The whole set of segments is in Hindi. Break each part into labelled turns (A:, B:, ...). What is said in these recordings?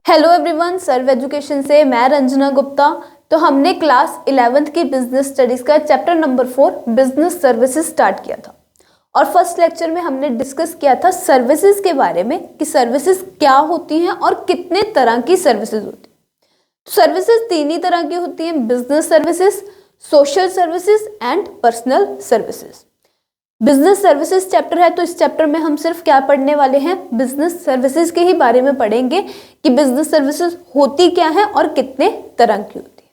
A: हेलो एवरीवन, सर्व एजुकेशन से मैं रंजना गुप्ता। तो हमने क्लास 11th की बिजनेस स्टडीज का chapter number 4 business services start किया था और फर्स्ट लेक्चर में हमने डिस्कस किया था सर्विसेज के बारे में कि सर्विसेज क्या होती हैं और कितने तरह की सर्विसेज होती हैं। तो सर्विसेज तीन ही तरह की होती हैं, business services, social services and personal services. Business services chapter है तो इस चैप्टर में हम सिर्फ क्या पढ़ने वाले हैं, बिजनेस सर्विसेज के ही बारे में पढ़ेंगे कि बिजनेस सर्विसेज होती क्या है और कितने तरह की होती है।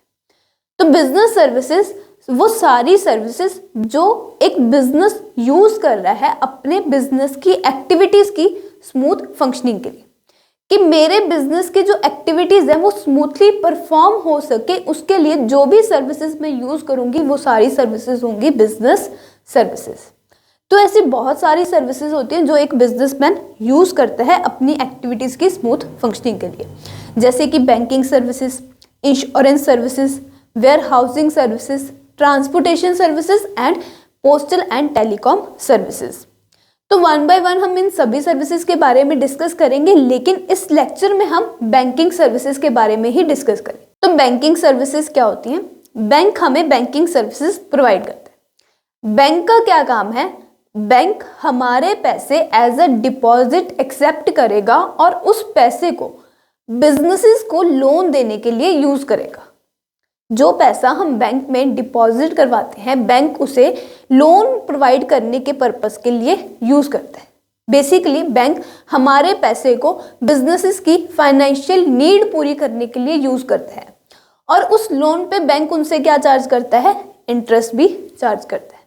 A: तो बिजनेस सर्विसेज वो सारी सर्विसेज जो एक बिजनेस यूज कर रहा है अपने बिजनेस की एक्टिविटीज की स्मूथ फंक्शनिंग के लिए, कि मेरे बिजनेस की जो एक्टिविटीज है वो स्मूथली परफॉर्म हो सके, उसके लिए जो भी सर्विसेज मैं यूज करूंगी वो सारी सर्विसेज होंगी बिजनेस सर्विसेज। तो ऐसी बहुत सारी सर्विसेज होती हैं जो एक बिजनेसमैन यूज करता है अपनी एक्टिविटीज की स्मूथ फंक्शनिंग के लिए, जैसे कि banking services, insurance services, warehousing services, transportation services and postal and telecom services. तो वन बाय वन हम इन सभी सर्विसेज के बारे में डिस्कस करेंगे, लेकिन इस लेक्चर में हम बैंकिंग सर्विसेज के बारे में ही डिस्कस करेंगे। तो बैंकिंग सर्विसेज क्या होती हैं? बैंक हमें बैंकिंग सर्विसेज प्रोवाइड करता है। बैंक का क्या काम है? बैंक हमारे पैसे एज अ डिपॉजिट एक्सेप्ट करेगा और उस पैसे को बिजनेसेस को लोन देने के लिए यूज करेगा। जो पैसा हम बैंक में डिपॉजिट करवाते हैं, बैंक उसे लोन प्रोवाइड करने के पर्पस के लिए यूज करता है। बेसिकली बैंक हमारे पैसे को बिजनेसेस की फाइनेंशियल नीड पूरी करने के लिए यूज करता है और उस लोन पे बैंक उनसे क्या चार्ज करता है? इंटरेस्ट भी चार्ज करता है।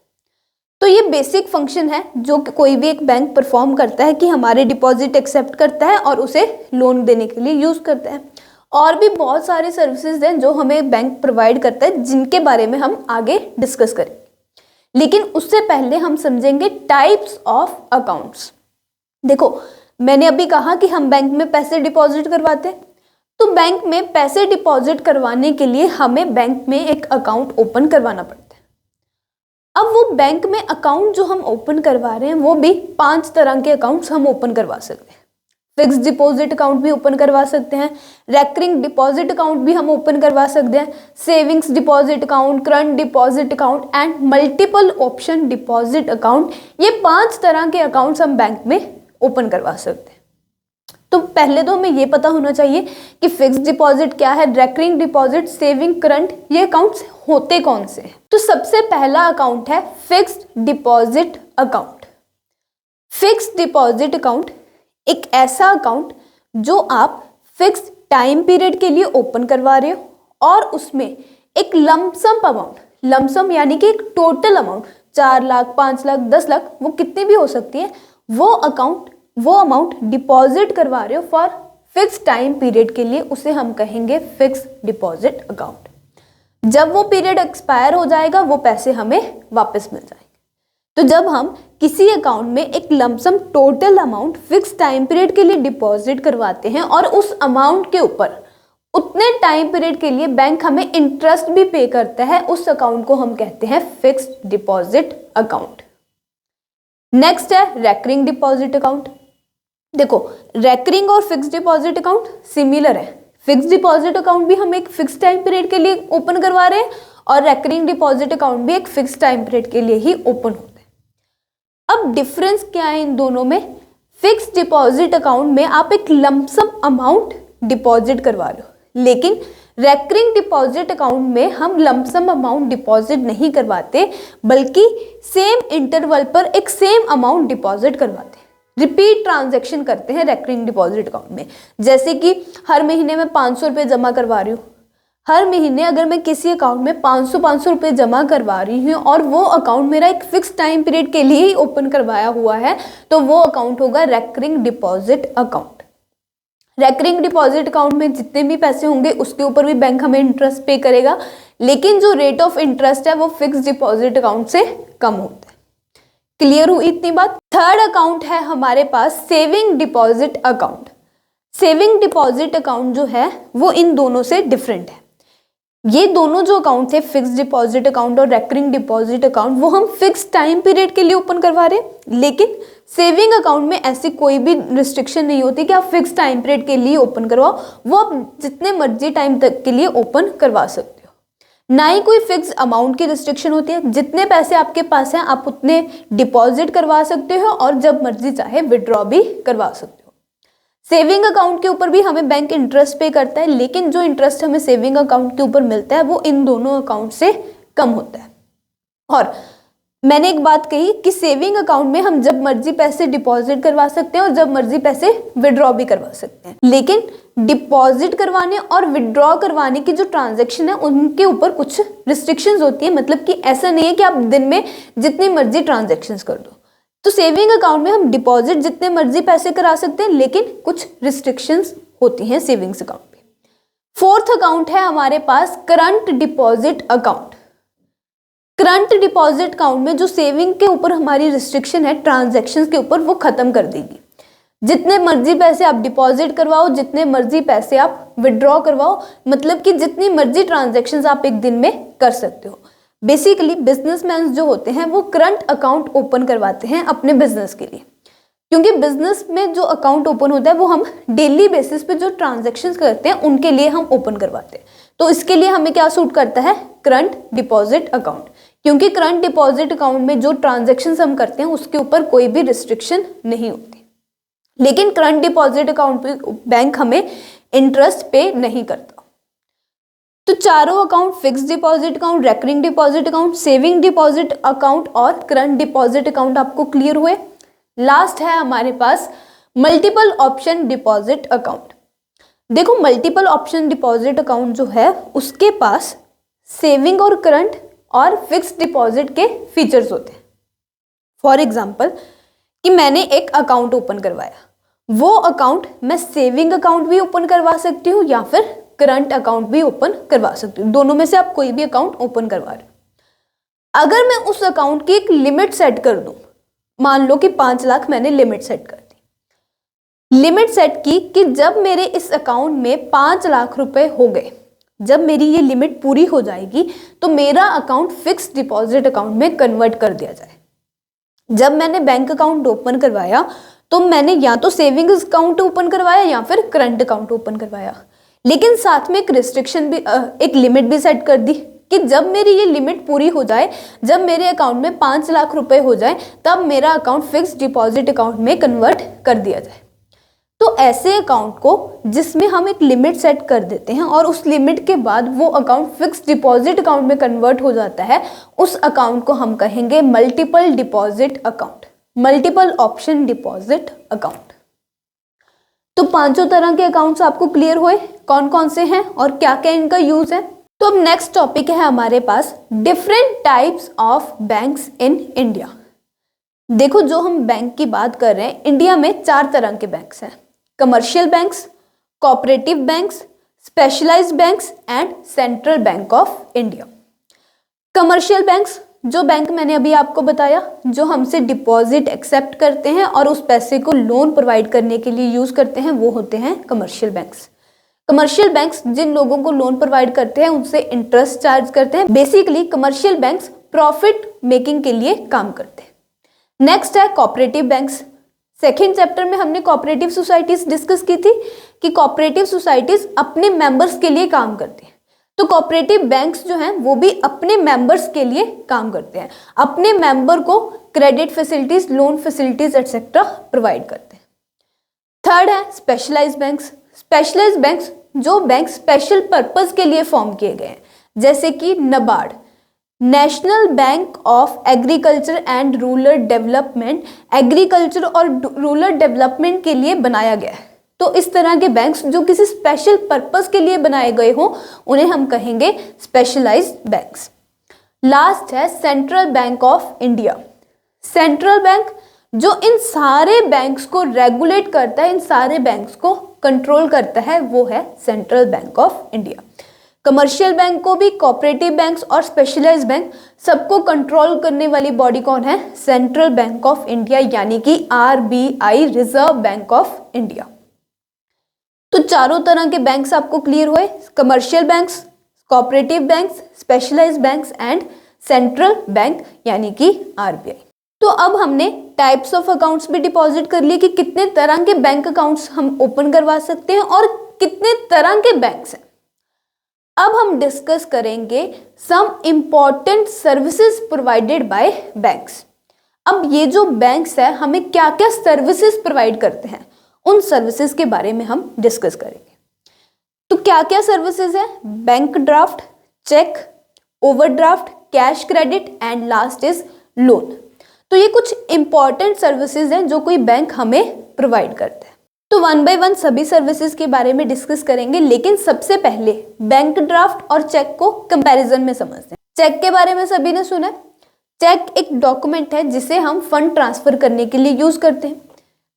A: तो ये बेसिक फंक्शन है जो कोई भी एक बैंक परफॉर्म करता है कि हमारे डिपॉजिट एक्सेप्ट करता है और उसे लोन देने के लिए यूज करता है। और भी बहुत सारे सर्विसेज हैं जो हमें बैंक प्रोवाइड करता है, जिनके बारे में हम आगे डिस्कस करेंगे। लेकिन उससे पहले हम समझेंगे टाइप्स ऑफ अकाउंट्स। देखो, मैंने अभी कहा कि हम बैंक में पैसे डिपॉजिट करवाते हैं, तो बैंक में पैसे डिपॉजिट करवाने के लिए हमें बैंक में एक अकाउंट ओपन करवाना पड़ता है। अब वो बैंक में अकाउंट जो हम ओपन करवा रहे हैं वो भी 5 तरह के अकाउंट्स हम ओपन करवा सकते हैं। फिक्स डिपॉजिट अकाउंट भी ओपन करवा सकते हैं, रेकरिंग डिपॉजिट अकाउंट भी हम ओपन करवा सकते हैं, savings deposit account, current deposit account and multiple option deposit account. ये 5 तरह के अकाउंट्स हम बैंक में ओपन करवा सकते हैं। तो पहले तो हमें ये पता होना चाहिए कि फिक्स्ड डिपॉजिट क्या है, रेकरिंग डिपॉजिट, सेविंग, करंट, ये अकाउंट्स होते कौन से हैं। तो सबसे पहला अकाउंट है fixed deposit account. Fixed deposit account एक ऐसा अकाउंट जो आप फिक्स्ड टाइम पीरियड के लिए ओपन करवा रहे हो और उसमें एक लमसम अमाउंट, लमसम यानी कि एक टोटल अमाउंट 4 लाख, 5 लाख, 10 लाख, वो कितनी भी हो सकती है, वो अमाउंट डिपॉजिट करवा रहे हो फॉर फिक्स टाइम पीरियड के लिए, उसे हम कहेंगे फिक्स डिपॉजिट अकाउंट। जब वो पीरियड एक्सपायर हो जाएगा वो पैसे हमें वापस मिल जाएंगे। तो जब हम किसी अकाउंट में एक lump sum total amount fix time period के लिए डिपॉजिट करवाते हैं और उस अमाउंट के ऊपर उतने टाइम पीरियड के लिए बैंक हमें इंटरेस्ट भी पे करता है, उस अकाउंट को हम कहते हैं फिक्स्ड डिपॉजिट अकाउंट। नेक्स्ट है रेकरिंग डिपॉजिट अकाउंट। देखो, रेकरिंग और फिक्स्ड डिपॉजिट अकाउंट सिमिलर है। फिक्स्ड डिपॉजिट अकाउंट भी हम एक फिक्स टाइम पीरियड के लिए ओपन करवा रहे हैं और रेकरिंग डिपॉजिट अकाउंट भी एक फिक्स टाइम पीरियड के लिए ही ओपन होता है। अब डिफरेंस क्या है इन दोनों में? फिक्स्ड डिपॉजिट अकाउंट में आप एक लमसम अमाउंट डिपॉजिट करवा रहे हो, लेकिन रेकरिंग डिपॉजिट अकाउंट में हम लमसम अमाउंट डिपॉजिट नहीं करवाते, बल्कि सेम इंटरवल पर एक सेम अमाउंट डिपॉजिट करवाते हैं। रिपीट ट्रांजैक्शन करते हैं रेकरिंग डिपॉजिट अकाउंट में। जैसे कि हर महीने में 500 रुपये जमा करवा रही हूँ, हर महीने अगर मैं किसी अकाउंट में 500 रुपये जमा करवा रही हूँ और वो अकाउंट मेरा एक फिक्स टाइम पीरियड के लिए ही ओपन करवाया हुआ है, तो वो अकाउंट होगा recurring deposit account. Recurring deposit account में जितने भी पैसे होंगे उसके ऊपर भी बैंक हमें इंटरेस्ट पे करेगा, लेकिन जो रेट ऑफ इंटरेस्ट है वो फिक्स डिपॉजिट अकाउंट से कम होता है। क्लियर हुई इतनी बात? थर्ड अकाउंट है हमारे पास saving deposit account. Saving deposit account जो है वो इन दोनों से डिफरेंट है। ये दोनों जो अकाउंट थे, फिक्स डिपॉजिट अकाउंट और रेकरिंग डिपॉजिट अकाउंट, वो हम फिक्स टाइम पीरियड के लिए ओपन करवा रहे हैं। लेकिन सेविंग अकाउंट में ऐसी कोई भी रिस्ट्रिक्शन नहीं होती कि आप फिक्स टाइम पीरियड के लिए ओपन करवाओ, वो आप जितने मर्जी टाइम तक के लिए ओपन करवा सकते हो। ना ही कोई फिक्स अमाउंट की रिस्ट्रिक्शन होती है, जितने पैसे आपके पास हैं आप उतने डिपॉजिट करवा सकते हो और जब मर्जी चाहे विड्रॉ भी करवा सकते हो। सेविंग अकाउंट के ऊपर भी हमें बैंक इंटरेस्ट पे करता है, लेकिन जो इंटरेस्ट हमें सेविंग अकाउंट के ऊपर मिलता है वो इन दोनों अकाउंट से कम होता है। और मैंने एक बात कही कि सेविंग अकाउंट में हम जब मर्जी पैसे डिपॉजिट करवा सकते हैं और जब मर्जी पैसे विड्रॉ भी करवा सकते हैं, लेकिन डिपॉजिट करवाने और विड्रॉ करवाने की जो ट्रांजैक्शन है उनके ऊपर कुछ रिस्ट्रिक्शंस होती है। मतलब कि ऐसा नहीं है कि आप दिन में जितनी मर्जी ट्रांजैक्शंस कर दो। तो सेविंग अकाउंट में हम डिपॉजिट जितने मर्जी पैसे करा सकते हैं, लेकिन कुछ रिस्ट्रिक्शंस होती हैं सेविंग्स अकाउंट पे। फोर्थ अकाउंट है हमारे पास current deposit account. Current deposit account में जो सेविंग के ऊपर हमारी रिस्ट्रिक्शन है ट्रांजैक्शंस के ऊपर, वो खत्म कर देगी। जितने मर्जी पैसे आप डिपॉजिट करवाओ, जितने मर्जी पैसे आप विड्रॉ करवाओ, मतलब कि जितनी मर्जी ट्रांजैक्शंस आप एक दिन में कर सकते हो। बेसिकली बिजनेसमैन जो होते हैं वो करंट अकाउंट ओपन करवाते हैं अपने बिजनेस के लिए, क्योंकि बिजनेस में जो अकाउंट ओपन होता है वो हम डेली बेसिस पे जो ट्रांजैक्शंस करते हैं उनके लिए हम ओपन करवाते हैं। तो इसके लिए हमें क्या सूट करता है? करंट डिपॉजिट अकाउंट, क्योंकि करंट डिपॉजिट अकाउंट में जो ट्रांजैक्शंस हम करते हैं उसके ऊपर कोई भी रिस्ट्रिक्शन नहीं होती। लेकिन करंट डिपॉजिट अकाउंट पे बैंक हमें इंटरेस्ट पे नहीं करता। तो चारों account, fix deposit account, recurring deposit account, saving deposit account और करंट डिपॉजिट अकाउंट आपको क्लियर हुए। लास्ट है हमारे पास मल्टीपल ऑप्शन डिपॉजिट अकाउंट। देखो मल्टीपल ऑप्शन डिपॉजिट अकाउंट जो है उसके पास सेविंग और करंट और फिक्स डिपॉजिट के फीचर्स होते हैं। फॉर एग्जाम्पल कि मैंने एक अकाउंट ओपन करवाया, वो अकाउंट मैं सेविंग अकाउंट भी ओपन करवा सकती हूँ या फिर करंट अकाउंट भी ओपन करवा सकती हूँ। दोनों में से आप कोई भी अकाउंट ओपन करवा रहे हो। अगर मैं उस अकाउंट की एक लिमिट सेट कर दूं, मान लो कि 5 लाख मैंने लिमिट सेट कर दी। लिमिट सेट की कि जब मेरे इस अकाउंट में 5 लाख रुपए हो गए, जब मेरी ये लिमिट पूरी हो जाएगी तो मेरा अकाउंट फिक्स डिपॉजिट अकाउंट में कन्वर्ट कर दिया जाए। जब मैंने बैंक अकाउंट ओपन करवाया तो मैंने या तो सेविंग्स अकाउंट ओपन करवाया या फिर करंट अकाउंट ओपन करवाया, लेकिन साथ में एक रिस्ट्रिक्शन भी, एक लिमिट भी सेट कर दी कि जब मेरी ये लिमिट पूरी हो जाए, जब मेरे अकाउंट में 5 लाख रुपए हो जाए, तब मेरा अकाउंट फिक्स डिपॉजिट अकाउंट में कन्वर्ट कर दिया जाए। तो ऐसे अकाउंट को जिसमें हम एक लिमिट सेट कर देते हैं और उस लिमिट के बाद वो अकाउंट फिक्स डिपॉजिट अकाउंट में कन्वर्ट हो जाता है, उस अकाउंट को हम कहेंगे multiple deposit account, multiple option deposit account. तो पांचों तरह के अकाउंट्स आपको क्लियर हुए, कौन कौन से हैं और क्या क्या इनका यूज है। तो अब नेक्स्ट टॉपिक है हमारे पास different types of banks in India. देखो जो हम बैंक की बात कर रहे हैं, इंडिया में 4 तरह के बैंक्स हैं: commercial banks, cooperative banks, specialised banks and central bank of India. Commercial banks, जो बैंक मैंने अभी आपको बताया, जो हमसे डिपॉजिट एक्सेप्ट करते हैं और उस पैसे को लोन प्रोवाइड करने के लिए यूज करते हैं, वो होते हैं कमर्शियल बैंक्स। कमर्शियल बैंक्स जिन लोगों को लोन प्रोवाइड करते हैं उनसे इंटरेस्ट चार्ज करते हैं। Basically commercial banks profit making के लिए काम करते हैं। नेक्स्ट है कोऑपरेटिव बैंक्स। सेकेंड चैप्टर में हमने कोऑपरेटिव सोसाइटीज डिस्कस की थी कि कोऑपरेटिव सोसाइटीज अपने मेंबर्स के लिए काम करती हैं। तो कोऑपरेटिव बैंक्स जो हैं वो भी अपने मेंबर्स के लिए काम करते हैं, अपने मेंबर को credit facilities, loan facilities etcetera provide करते हैं। थर्ड है स्पेशलाइज्ड बैंक्स। स्पेशलाइज्ड बैंक्स, जो बैंक स्पेशल पर्पस के लिए फॉर्म किए गए हैं, जैसे कि NABARD, national bank of agriculture and rural development, agriculture और रूरल डेवलपमेंट के लिए बनाया गया है। तो इस तरह के बैंक्स जो किसी स्पेशल पर्पस के लिए बनाए गए हों, उन्हें हम कहेंगे स्पेशलाइज्ड बैंक्स। लास्ट है central bank of India. Central bank जो इन सारे बैंक्स को रेगुलेट करता है, इन सारे बैंक्स को कंट्रोल करता है, वो है central bank of India. Commercial bank को भी, कोऑपरेटिव बैंक्स और स्पेशलाइज्ड बैंक सबको कंट्रोल करने वाली बॉडी कौन है? सेंट्रल बैंक ऑफ इंडिया, यानी कि RBI, reserve bank of India. तो चारों तरह के बैंक्स आपको क्लियर हुए, commercial banks, cooperative banks, specialised banks and central bank यानी कि आरबीआई। तो अब हमने टाइप्स ऑफ अकाउंट्स भी डिपॉजिट कर लिए कि कितने तरह के बैंक अकाउंट्स हम ओपन करवा सकते हैं और कितने तरह के बैंक्स हैं। अब हम डिस्कस करेंगे some important services provided by banks. अब ये जो बैंक्स है हमें क्या क्या सर्विसेज प्रोवाइड करते हैं, उन सर्विसेज के बारे में हम डिस्कस करेंगे। तो क्या क्या सर्विसेज है? Bank draft, cheque, overdraft, cash credit and last is loan. तो ये कुछ इंपॉर्टेंट सर्विसेज हैं जो कोई बैंक हमें प्रोवाइड करता है। तो वन बाय वन सभी सर्विसेज के बारे में डिस्कस करेंगे, लेकिन सबसे पहले बैंक ड्राफ्ट और चेक को कंपैरिजन में समझते हैं। चेक के बारे में सभी ने सुना है। चेक एक डॉक्यूमेंट है जिसे हम फंड ट्रांसफर करने के लिए यूज करते हैं।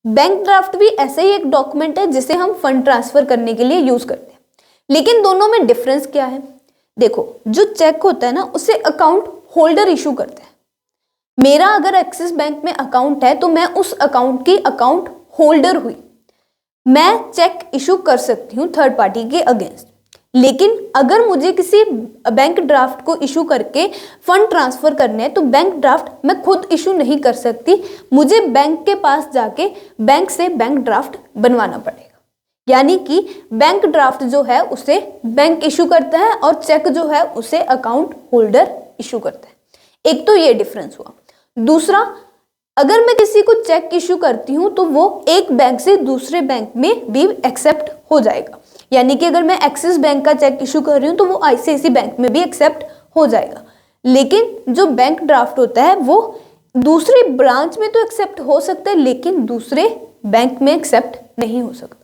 A: बैंक ड्राफ्ट भी ऐसे ही एक डॉक्यूमेंट है जिसे हम फंड ट्रांसफर करने के लिए यूज करते हैं, लेकिन दोनों में डिफरेंस क्या है? देखो, जो चेक होता है ना उसे अकाउंट होल्डर इशू करता है। मेरा अगर एक्सिस बैंक में अकाउंट है तो मैं उस अकाउंट की अकाउंट होल्डर हुई, मैं चेक इशू कर सकती हूँ थर्ड पार्टी के अगेंस्ट। लेकिन अगर मुझे किसी बैंक ड्राफ्ट को इशू करके फंड ट्रांसफर करने हैं तो बैंक ड्राफ्ट मैं खुद इशू नहीं कर सकती, मुझे बैंक के पास जाके बैंक से बैंक ड्राफ्ट बनवाना पड़ेगा। यानी कि बैंक ड्राफ्ट जो है उसे बैंक इशू करता है और चेक जो है उसे अकाउंट होल्डर इशू करता है। एक तो ये डिफरेंस हुआ। दूसरा, अगर मैं किसी को चेक इशू करती हूँ तो वो एक बैंक से दूसरे बैंक में भी एक्सेप्ट हो जाएगा। यानी कि अगर मैं एक्सिस बैंक का चेक इशू कर रही हूँ तो वो आईसीआईसीआई बैंक में भी एक्सेप्ट हो जाएगा। लेकिन जो बैंक ड्राफ्ट होता है वो दूसरी ब्रांच में तो एक्सेप्ट हो सकता है, लेकिन दूसरे बैंक में एक्सेप्ट नहीं हो सकता।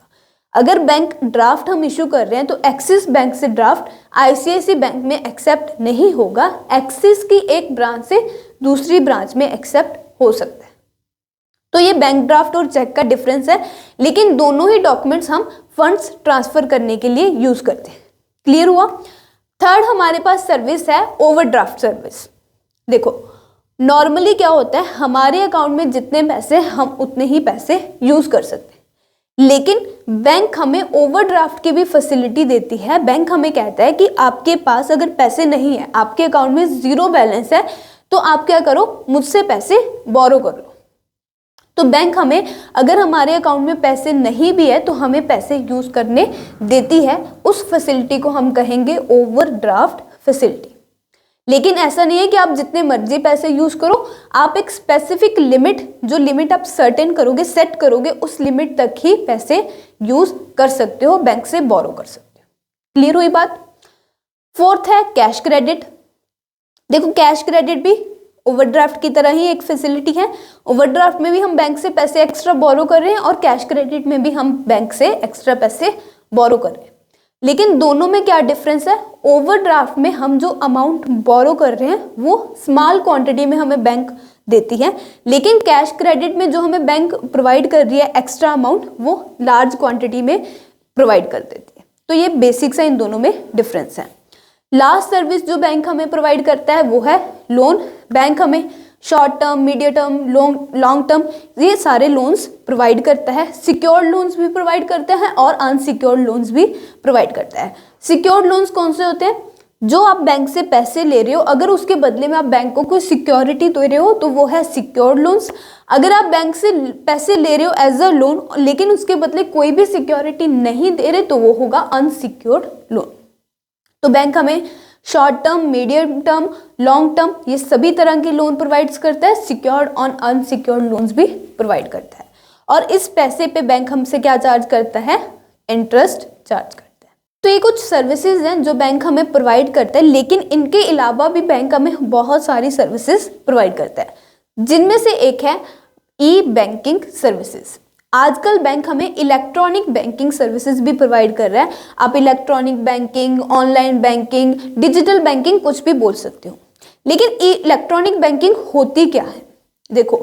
A: अगर बैंक ड्राफ्ट हम इशू कर रहे हैं तो एक्सिस बैंक से ड्राफ्ट आईसीआईसीआई बैंक में एक्सेप्ट नहीं होगा, एक्सिस की एक ब्रांच से दूसरी ब्रांच में एक्सेप्ट हो सकता है। तो ये बैंक ड्राफ्ट और चेक का डिफरेंस है, लेकिन दोनों ही डॉक्यूमेंट्स हम फंड्स ट्रांसफर करने के लिए यूज करते हैं। क्लियर हुआ? थर्ड हमारे पास सर्विस है ओवरड्राफ्ट सर्विस। देखो, नॉर्मली क्या होता है, हमारे अकाउंट में जितने पैसे हम उतने ही पैसे यूज कर सकते हैं, लेकिन बैंक हमें ओवरड्राफ्ट की भी फैसिलिटी देती है। बैंक हमें कहता है कि आपके पास अगर पैसे नहीं है, आपके अकाउंट में जीरो बैलेंस है, तो आप क्या करो, मुझसे पैसे बोरो कर लो। तो बैंक हमें अगर हमारे अकाउंट में पैसे नहीं भी है तो हमें पैसे यूज करने देती है। उस फैसिलिटी को हम कहेंगे ओवरड्राफ्ट फैसिलिटी। लेकिन ऐसा नहीं है कि आप जितने मर्जी पैसे यूज करो, आप एक स्पेसिफिक लिमिट, जो लिमिट आप सर्टेन करोगे, सेट करोगे, उस लिमिट तक ही पैसे यूज कर सकते हो, बैंक से बोरो कर सकते हो। क्लियर हुई बात? फोर्थ है कैश क्रेडिट। देखो, कैश क्रेडिट भी ओवरड्राफ्ट की तरह ही एक फैसिलिटी है। ओवरड्राफ्ट में भी हम बैंक से पैसे एक्स्ट्रा बोरो कर रहे हैं और कैश क्रेडिट में भी हम बैंक से एक्स्ट्रा पैसे बोरो कर रहे हैं। लेकिन दोनों में क्या डिफरेंस है? ओवरड्राफ्ट में हम जो अमाउंट बोरो कर रहे हैं वो स्मॉल क्वांटिटी में हमें बैंक देती है, लेकिन कैश क्रेडिट में जो हमें बैंक प्रोवाइड कर रही है एक्स्ट्रा अमाउंट, वो लार्ज क्वांटिटी में प्रोवाइड कर देती है। तो ये बेसिक्स है, इन दोनों में डिफरेंस है। लास्ट सर्विस जो बैंक हमें प्रोवाइड करता है वो है लोन। बैंक हमें short term, medium term, long term, ये सारे लोन्स प्रोवाइड करता है। सिक्योर्ड लोन्स भी प्रोवाइड करता है और अनसिक्योर्ड लोन्स भी प्रोवाइड करता है। सिक्योर्ड लोन्स कौन से होते हैं? जो आप बैंक से पैसे ले रहे हो, अगर उसके बदले में आप बैंक को कोई सिक्योरिटी दे रहे हो तो वो है सिक्योर्ड लोन्स। अगर आप बैंक से पैसे ले रहे हो एज अ लोन, लेकिन उसके बदले कोई भी सिक्योरिटी नहीं दे रहे, तो वो होगा अनसिक्योर्ड लोन। तो बैंक हमें short term, medium term, long term, ये सभी तरह के लोन प्रोवाइड्स करता है। सिक्योर्ड और अनसिक्योर्ड लोन्स भी प्रोवाइड करता है। और इस पैसे पे बैंक हमसे क्या चार्ज करता है? इंटरेस्ट चार्ज करता है। तो ये कुछ सर्विसेज हैं जो बैंक हमें प्रोवाइड करता है, लेकिन इनके अलावा भी बैंक हमें बहुत सारी सर्विसेज प्रोवाइड करता है, जिनमें से एक है ई बैंकिंग सर्विसेज। आजकल बैंक हमें इलेक्ट्रॉनिक बैंकिंग सर्विसेज भी प्रोवाइड कर रहा है। आप electronic banking, online banking, digital banking कुछ भी बोल सकते हो। लेकिन इलेक्ट्रॉनिक बैंकिंग होती क्या है? देखो,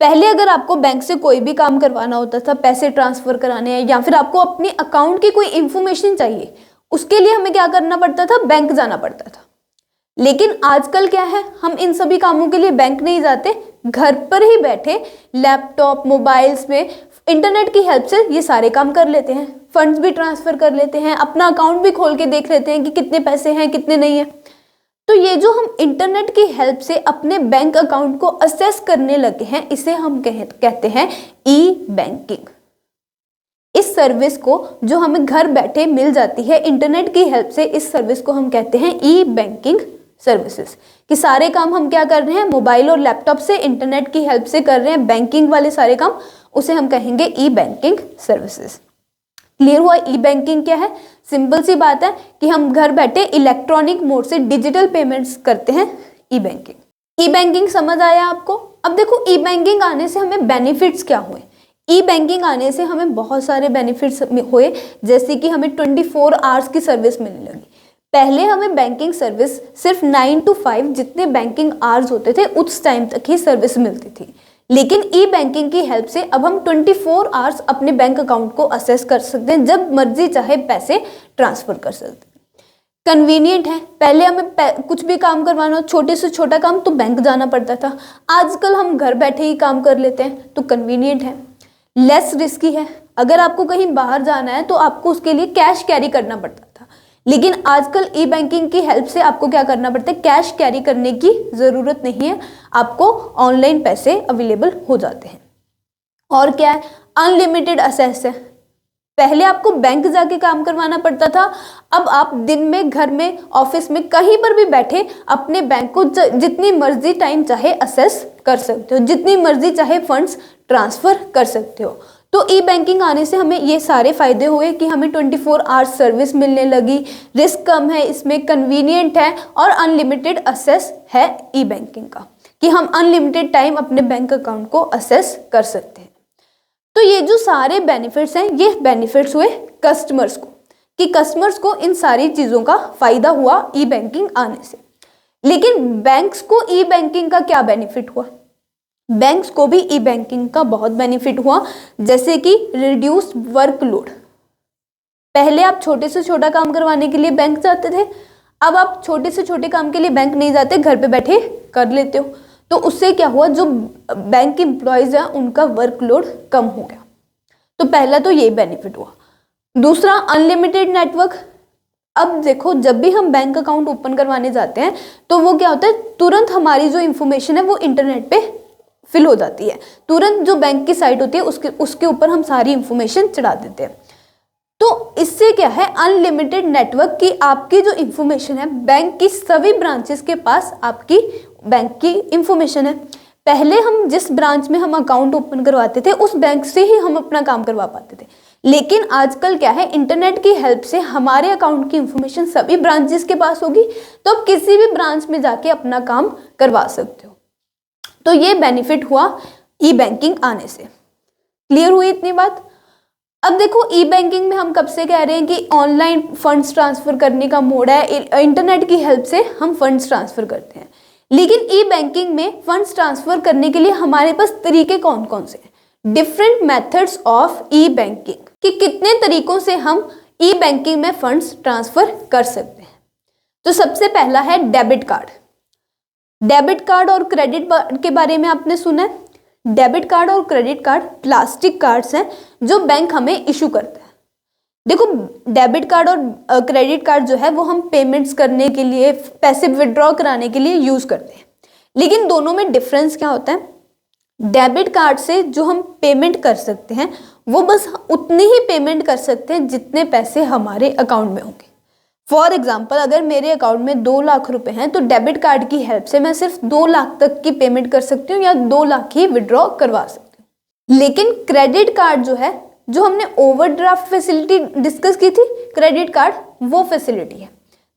A: पहले अगर आपको बैंक से कोई भी काम करवाना होता था, पैसे ट्रांसफर कराने हैं या फिर आपको अपने अकाउंट की कोई इंफॉर्मेशन चाहिए, उसके लिए हमें क्या करना पड़ता था? बैंक जाना पड़ता था। लेकिन आजकल क्या है, हम इन सभी कामों के लिए बैंक नहीं जाते, घर पर ही बैठे लैपटॉप, मोबाइल्स में इंटरनेट की हेल्प से ये सारे काम कर लेते हैं, फंड्स भी ट्रांसफर कर लेते हैं, अपना अकाउंट भी खोल के देख लेते हैं कि कितने पैसे हैं कितने नहीं है। तो ये जो हम इंटरनेट की हेल्प से अपने बैंक अकाउंट को असेस करने लगे हैं, इसे हम कहते हैं ई बैंकिंग। इस सर्विस को जो हमें घर बैठे मिल जाती है इंटरनेट की हेल्प से, इस सर्विस को हम कहते हैं ई बैंकिंग सर्विसेज। कि सारे काम हम क्या कर रहे हैं, मोबाइल और लैपटॉप से इंटरनेट की हेल्प से कर रहे हैं, बैंकिंग वाले सारे काम, उसे हम कहेंगे ई बैंकिंग सर्विसेज। क्लियर हुआ ई बैंकिंग क्या है? सिंपल सी बात है कि हम घर बैठे इलेक्ट्रॉनिक मोड से डिजिटल पेमेंट्स करते हैं, ई बैंकिंग। ई बैंकिंग समझ आया आपको? अब देखो ई बैंकिंग आने से हमें बेनिफिट्स क्या हुए। ई बैंकिंग आने से हमें बहुत सारे बेनिफिट्स हुए, जैसे कि हमें 24 आवर्स की सर्विस मिलने लगी। पहले हमें बैंकिंग सर्विस सिर्फ 9 to 5 जितने बैंकिंग आवर्स होते थे उस टाइम तक ही सर्विस मिलती थी, लेकिन ई बैंकिंग की हेल्प से अब हम 24 आवर्स अपने बैंक अकाउंट को असेस कर सकते हैं, जब मर्जी चाहे पैसे ट्रांसफर कर सकते हैं। कन्वीनियंट है। पहले हमें कुछ भी काम करवाना हो, छोटे से छोटा काम, तो बैंक जाना पड़ता था, आजकल हम घर बैठे ही काम कर लेते हैं, तो कन्वीनियंट है। लेस रिस्की है। अगर आपको कहीं बाहर जाना है तो आपको उसके लिए कैश कैरी करना पड़ता था, लेकिन आजकल ई बैंकिंग की हेल्प से आपको क्या करना पड़ता है, कैश कैरी करने की ज़रूरत नहीं है, आपको ऑनलाइन पैसे अवेलेबल हो जाते हैं। और क्या है, अनलिमिटेड एक्सेस है। पहले आपको बैंक जाके काम करवाना पड़ता था, अब आप दिन में, घर में, ऑफिस में, कहीं पर भी बैठे अपने बैंक को जितनी मर्जी टाइम चाहे एक्सेस कर सकते हो, जितनी मर्जी चाहे फंड्स ट्रांसफर कर सकते हो। तो ई बैंकिंग आने से हमें ये सारे फायदे हुए कि हमें 24 आवर्स सर्विस मिलने लगी, रिस्क कम है, इसमें कन्वीनियंट है और अनलिमिटेड एक्सेस है ई बैंकिंग का, कि हम अनलिमिटेड टाइम अपने बैंक अकाउंट को एक्सेस कर सकते हैं। तो ये जो सारे बेनिफिट्स हैं, ये बेनिफिट्स हुए कस्टमर्स को, कि कस्टमर्स को इन सारी चीज़ों का फायदा हुआ ई बैंकिंग आने से। लेकिन बैंक्स को ई बैंकिंग का क्या बेनिफिट हुआ? बैंक्स को भी ई बैंकिंग का बहुत बेनिफिट हुआ, जैसे कि रिड्यूस वर्कलोड। पहले आप छोटे से छोटा काम करवाने के लिए बैंक जाते थे, अब आप छोटे से छोटे काम के लिए बैंक नहीं जाते, घर पे बैठे कर लेते हो। तो उससे क्या हुआ, जो बैंक एम्प्लॉयज हैं उनका वर्कलोड कम हो गया। तो पहला तो ये बेनिफिट हुआ। दूसरा, अनलिमिटेड नेटवर्क। अब देखो, जब भी हम बैंक अकाउंट ओपन करवाने जाते हैं तो वो क्या होता है, तुरंत हमारी जो इंफॉर्मेशन है वो इंटरनेट पे फिल हो जाती है, तुरंत जो बैंक की साइट होती है उसके ऊपर हम सारी इंफॉर्मेशन चढ़ा देते हैं। तो इससे क्या है, अनलिमिटेड नेटवर्क की आपकी जो इंफॉर्मेशन है, बैंक की सभी ब्रांचेस के पास आपकी बैंक की इंफॉर्मेशन है। पहले हम जिस ब्रांच में हम अकाउंट ओपन करवाते थे उस बैंक से ही हम अपना काम करवा पाते थे, लेकिन आजकल क्या है, इंटरनेट की हेल्प से हमारे अकाउंट की इंफॉर्मेशन सभी ब्रांचेस के पास होगी, तो आप किसी भी ब्रांच में जाके अपना काम करवा सकते हो। तो ये बेनिफिट हुआ ई बैंकिंग आने से। क्लियर हुई इतनी बात? अब देखो, ई बैंकिंग में हम कब से कह रहे हैं कि ऑनलाइन फंड्स ट्रांसफर करने का मोड है, इंटरनेट की हेल्प से हम फंड्स ट्रांसफर करते हैं, लेकिन ई बैंकिंग में फंड्स ट्रांसफर करने के लिए हमारे पास तरीके कौन कौन से हैं? Different methods of E banking, कि कितने तरीकों से हम ई बैंकिंग में फंड्स ट्रांसफर कर सकते हैं। तो सबसे पहला है डेबिट कार्ड। डेबिट कार्ड और क्रेडिट कार्ड के बारे में आपने सुना है। डेबिट कार्ड और क्रेडिट कार्ड प्लास्टिक कार्ड्स हैं जो बैंक हमें इशू करता है। देखो, डेबिट कार्ड और क्रेडिट कार्ड जो है वो हम पेमेंट्स करने के लिए, पैसे विड्रॉ कराने के लिए यूज़ करते हैं, लेकिन दोनों में डिफरेंस क्या होता है? डेबिट कार्ड से जो हम पेमेंट कर सकते हैं वो बस उतनी ही पेमेंट कर सकते हैं जितने पैसे हमारे अकाउंट में होंगे। फॉर एग्जाम्पल, अगर मेरे अकाउंट में 2 लाख रुपए हैं तो डेबिट कार्ड की हेल्प से मैं सिर्फ 2 लाख तक की पेमेंट कर सकती हूँ या 2 लाख ही विड्रॉ करवा सकती हूँ। लेकिन क्रेडिट कार्ड जो है, जो हमने ओवरड्राफ्ट फैसिलिटी डिस्कस की थी, क्रेडिट कार्ड वो फैसिलिटी है।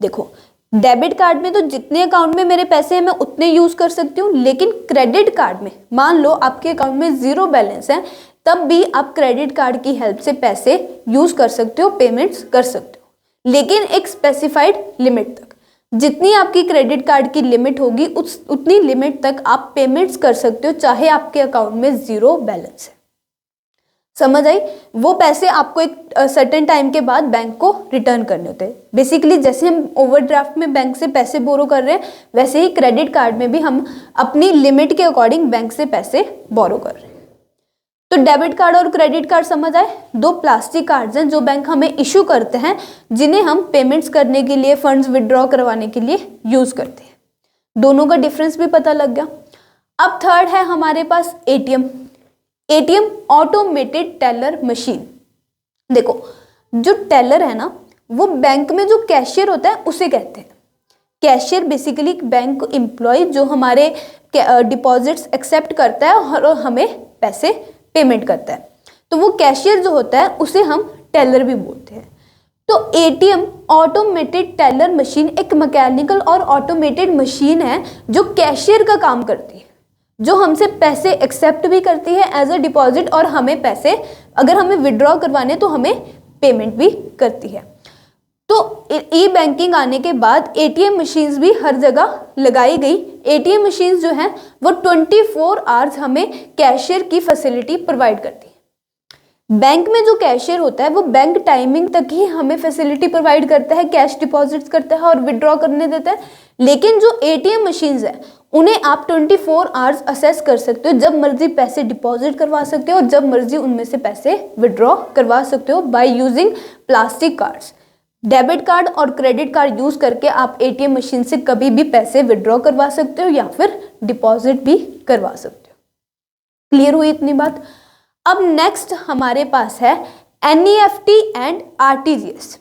A: देखो, डेबिट कार्ड में तो जितने अकाउंट में मेरे पैसे हैं मैं उतने यूज कर सकती हूँ, लेकिन क्रेडिट कार्ड में मान लो आपके अकाउंट में 0 बैलेंस है, तब भी आप क्रेडिट कार्ड की हेल्प से पैसे यूज कर सकते हो, पेमेंट्स कर सकते हो, लेकिन एक स्पेसिफाइड लिमिट तक। जितनी आपकी क्रेडिट कार्ड की लिमिट होगी उतनी लिमिट तक आप पेमेंट्स कर सकते हो, चाहे आपके अकाउंट में 0 बैलेंस है। समझ आई? वो पैसे आपको एक सर्टेन टाइम के बाद बैंक को रिटर्न करने होते हैं। बेसिकली जैसे हम ओवरड्राफ्ट में बैंक से पैसे बोरो कर रहे हैं, वैसे ही क्रेडिट कार्ड में भी हम अपनी लिमिट के अकॉर्डिंग बैंक से पैसे बोरो कर रहे हैं। तो डेबिट कार्ड और क्रेडिट कार्ड समझ आए, दो प्लास्टिक कार्ड्स हैं जो बैंक हमें इशू करते हैं, जिन्हें हम पेमेंट्स करने के लिए, फंड्स विड्रॉ करवाने के लिए यूज करते हैं। दोनों का डिफरेंस भी पता लग गया। अब थर्ड है हमारे पास ATM. ATM automated teller machine. देखो, जो टेलर है ना, वो बैंक में जो कैशियर होता है उसे कहते हैं। कैशियर बेसिकली बैंक एम्प्लॉय जो हमारे डिपॉजिट्स एक्सेप्ट करता है और हमें पैसे पेमेंट करता है, तो वो कैशियर जो होता है उसे हम टेलर भी बोलते हैं। तो एटीएम ऑटोमेटेड टेलर मशीन एक मैकेनिकल और ऑटोमेटेड मशीन है जो कैशियर का काम करती है, जो हमसे पैसे एक्सेप्ट भी करती है एज अ डिपॉजिट, और हमें पैसे अगर हमें विड्रॉ करवाने तो हमें पेमेंट भी करती है। तो ई बैंकिंग आने के बाद एटीएम मशीन्स भी हर जगह लगाई गई। एटीएम मशीन्स जो हैं वो 24 आवर्स हमें कैशियर की फैसिलिटी प्रोवाइड करती है। बैंक में जो कैशियर होता है वो बैंक टाइमिंग तक ही हमें फैसिलिटी प्रोवाइड करता है, कैश डिपॉजिट्स करता है और विड्रॉ करने देता है। लेकिन जो एटीएम मशीन्स है उन्हें आप 24 आवर्स असेस कर सकते हो, जब मर्जी पैसे डिपॉजिट करवा सकते हो और जब मर्जी उनमें से पैसे विड्रॉ करवा सकते हो by using plastic cards. Debit card और क्रेडिट कार्ड यूज करके आप एटीएम मशीन से कभी भी पैसे विड्रॉ करवा सकते हो या फिर डिपॉजिट भी करवा सकते हो। क्लियर हुई इतनी बात? अब नेक्स्ट हमारे पास है NEFT and RTGS.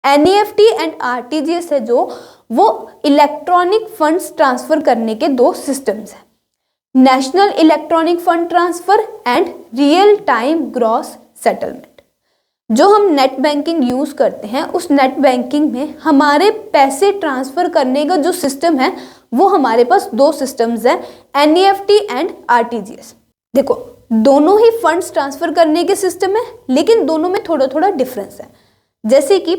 A: NEFT and RTGS है जो वो इलेक्ट्रॉनिक फंड्स ट्रांसफर करने के दो सिस्टम्स हैं, national electronic fund transfer and real time gross settlement. जो हम नेट बैंकिंग यूज करते हैं उस नेट बैंकिंग में हमारे पैसे ट्रांसफर करने का जो सिस्टम है वो हमारे पास दो सिस्टम्स हैं, एनईएफटी एंड आरटीजीएस। देखो, दोनों ही फंड्स ट्रांसफर करने के सिस्टम है, लेकिन दोनों में थोड़ा थोड़ा डिफरेंस है। जैसे कि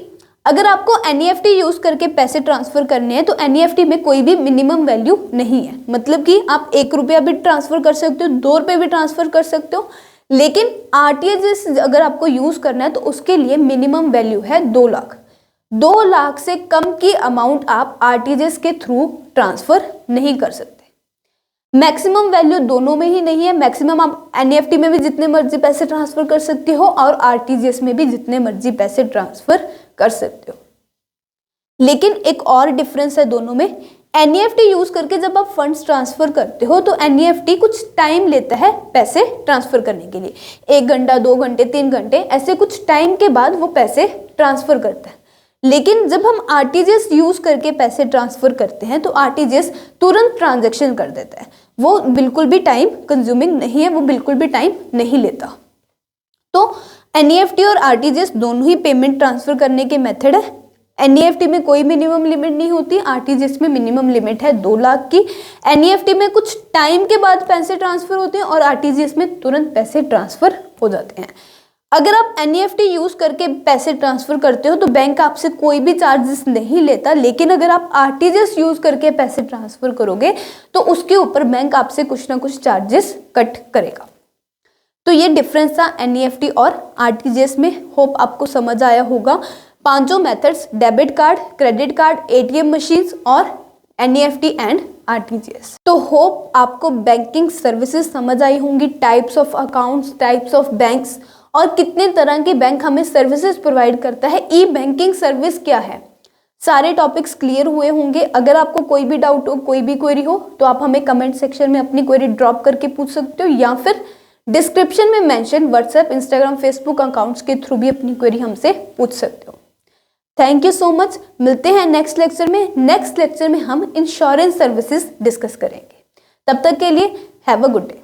A: अगर आपको एनईएफटी यूज करके पैसे ट्रांसफर करने हैं तो एनईएफटी में कोई भी मिनिमम वैल्यू नहीं है, मतलब कि आप 1 रुपया भी ट्रांसफर कर सकते हो, 2 रुपये भी ट्रांसफर कर सकते हो। लेकिन आरटीजीएस अगर आपको यूज करना है तो उसके लिए मिनिमम वैल्यू है 2 लाख। 2 लाख से कम की अमाउंट आप आरटीजीएस के थ्रू ट्रांसफर नहीं कर सकते। मैक्सिमम वैल्यू दोनों में ही नहीं है। मैक्सिमम आप एनईएफटी में भी जितने मर्जी पैसे ट्रांसफर कर सकते हो और आरटीजीएस में भी जितने मर्जी पैसे ट्रांसफर कर सकते हो। लेकिन एक और डिफरेंस है दोनों में। एनईएफटी यूज करके जब आप फंड्स ट्रांसफर करते हो तो एनईएफटी कुछ टाइम लेता है पैसे ट्रांसफर करने के लिए, 1 घंटा, 2 घंटे, 3 घंटे, ऐसे कुछ टाइम के बाद वो पैसे ट्रांसफर करता है। लेकिन जब हम आरटीजीएस यूज करके पैसे ट्रांसफर करते हैं तो आरटीजीएस तुरंत ट्रांजैक्शन कर देता है, वो बिल्कुल भी टाइम कंज्यूमिंग नहीं है, वो बिल्कुल भी टाइम नहीं लेता। तो एनईएफटी और आरटीजीएस दोनों ही पेमेंट ट्रांसफर करने के मेथड है। एनईएफटी में कोई मिनिमम लिमिट नहीं होती, आरटीजीएस में मिनिमम लिमिट है 2 लाख की। एनईएफटी में कुछ टाइम के बाद पैसे ट्रांसफर होते हैं और आरटीजीएस में तुरंत पैसे ट्रांसफर हो जाते हैं। अगर आप एनईएफटी यूज करके पैसे ट्रांसफर करते हो तो बैंक आपसे कोई भी चार्जेस नहीं लेता, लेकिन अगर आप आरटीजीएस यूज करके पैसे ट्रांसफर करोगे तो उसके ऊपर बैंक आपसे कुछ ना कुछ चार्जेस कट करेगा। तो ये डिफरेंस था एनईएफटी और आरटीजीएस में। होप आपको समझ आया होगा। 5 methods, debit card, credit card, ATM machines और एनईएफटी एंड आरटीजीएस। तो होप आपको बैंकिंग सर्विसेज समझ आई होंगी, types of accounts, types of banks और कितने तरह के बैंक हमें सर्विसेज प्रोवाइड करता है, ई बैंकिंग सर्विस क्या है, सारे टॉपिक्स क्लियर हुए होंगे। अगर आपको कोई भी डाउट हो, कोई भी क्वेरी हो तो आप हमें कमेंट सेक्शन में अपनी क्वेरी ड्रॉप करके पूछ सकते हो या फिर डिस्क्रिप्शन में mention WhatsApp, Instagram, Facebook accounts के थ्रू भी अपनी क्वेरी हमसे पूछ सकते हो। Thank you so much. मिलते हैं नेक्स्ट लेक्चर में। नेक्स्ट लेक्चर में हम इंश्योरेंस सर्विसेज डिस्कस करेंगे। तब तक के लिए हैव अ गुड डे।